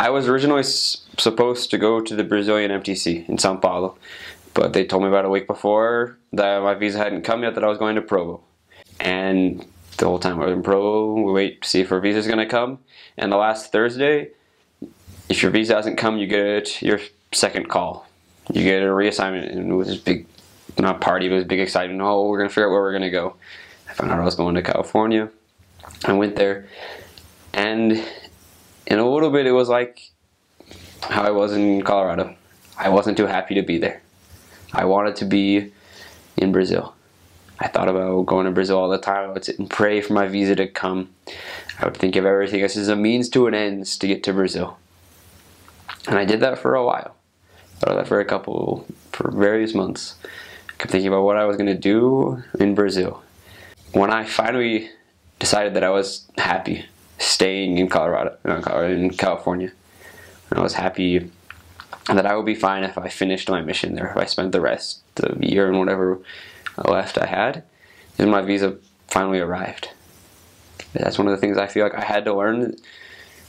I was originally supposed to go to the Brazilian MTC in São Paulo, but they told me about a week before that my visa hadn't come yet, that I was going to Provo. And the whole time I was in Provo, we wait to see if our visa's going to come. And the last Thursday, if your visa hasn't come, you get your second call. You get a reassignment, and it was this big, not party, but it was big excitement. Oh, we're going to figure out where we're going to go. I found out I was going to California. I went there, and in a little bit it was like how I was in Colorado. I wasn't too happy to be there. I wanted to be in Brazil. I thought about going to Brazil all the time. I would sit and pray for my visa to come. I would think of everything as a means to an end to get to Brazil. And I did that for a while. I did that for various months. I kept thinking about what I was going to do in Brazil. When I finally decided that I was happy staying in in California, and I was happy that I would be fine if I finished my mission there, if I spent the rest of the year and whatever left I had, and my visa finally arrived. That's one of the things I feel like I had to learn,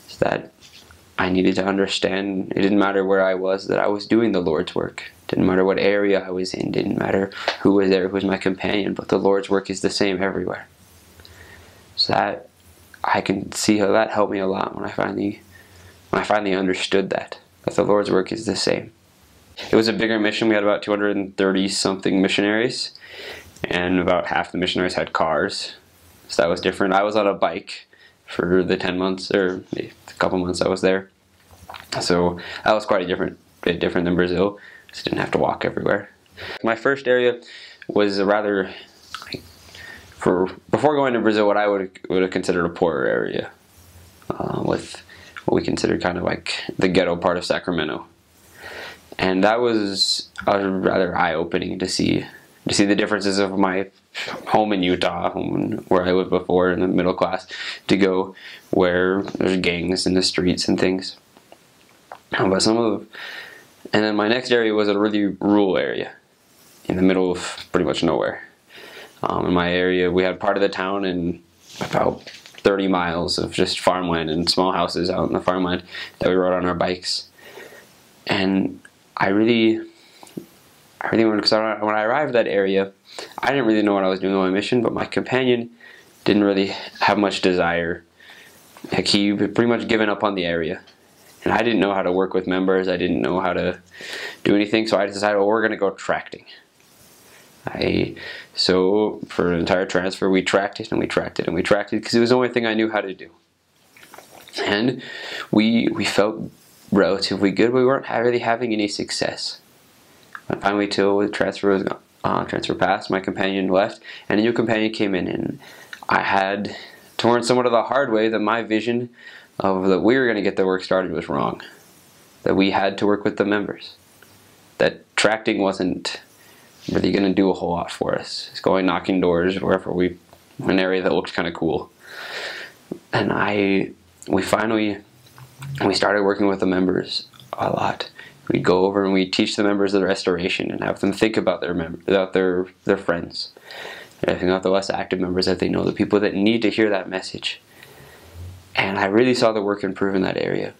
is that I needed to understand it didn't matter where I was, that I was doing the Lord's work. It didn't matter what area I was in, didn't matter who was there, who was my companion, but the Lord's work is the same everywhere. So that I can see how that helped me a lot when I finally understood that the Lord's work is the same. It was a bigger mission. We had about 230 something missionaries, and about half the missionaries had cars, so that was different. I was on a bike for the 10 months, or a couple months I was there, so that was quite a bit different than Brazil. Just didn't have to walk everywhere. My first area was a rather, before going to Brazil, what I would have considered a poorer area, with what we considered kind of like the ghetto part of Sacramento. And that was rather eye-opening to see the differences of my home in Utah, where I lived before in the middle class, to go where there's gangs in the streets and things. And then my next area was a really rural area in the middle of pretty much nowhere. In my area, we had part of the town and about 30 miles of just farmland and small houses out in the farmland that we rode on our bikes. And I really wanted, because when I arrived at that area, I didn't really know what I was doing on my mission, but my companion didn't really have much desire. Like, he had pretty much given up on the area. And I didn't know how to work with members, I didn't know how to do anything, so I decided, well, we're going to go tracting. So for an entire transfer, we tracked it and we tracked it and we tracked it, because it was the only thing I knew how to do. And we felt relatively good. We weren't really having any success. But finally, till the transfer passed, my companion left, and a new companion came in, and I had to learn somewhat of the hard way that my vision of that we were going to get the work started was wrong. That we had to work with the members. That tracting wasn't really going to do a whole lot for us. It's going knocking doors wherever an area that looked kind of cool. And we started working with the members a lot. We'd go over and we'd teach the members of the restoration and have them think about their friends. And I think about the less active members that they know, the people that need to hear that message. And I really saw the work improve in that area.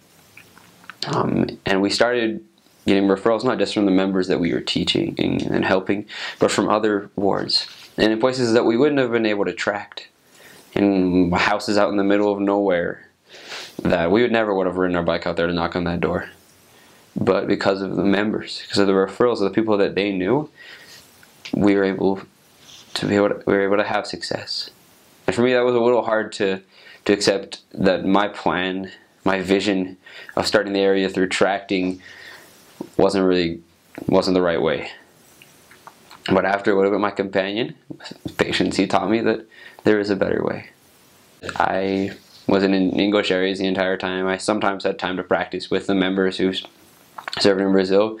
And we started getting referrals, not just from the members that we were teaching and helping, but from other wards. And in places that we wouldn't have been able to tract. In houses out in the middle of nowhere, that we would have ridden our bike out there to knock on that door. But because of the members, because of the referrals of the people that they knew, we were able to have success. And for me, that was a little hard to accept, that my plan, my vision of starting the area through tracting wasn't the right way. But after a little bit, my companion, with patience, he taught me that there is a better way. I wasn't in English areas the entire time. I sometimes had time to practice with the members who served in Brazil,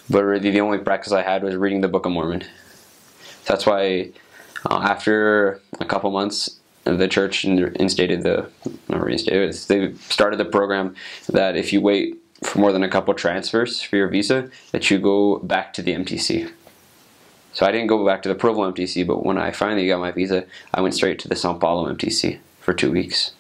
but really the only practice I had was reading the Book of Mormon. So that's why after a couple months, the church they started the program that if you wait for more than a couple transfers for your visa, that you go back to the MTC. So I didn't go back to the Provo MTC, but when I finally got my visa, I went straight to the São Paulo MTC for 2 weeks.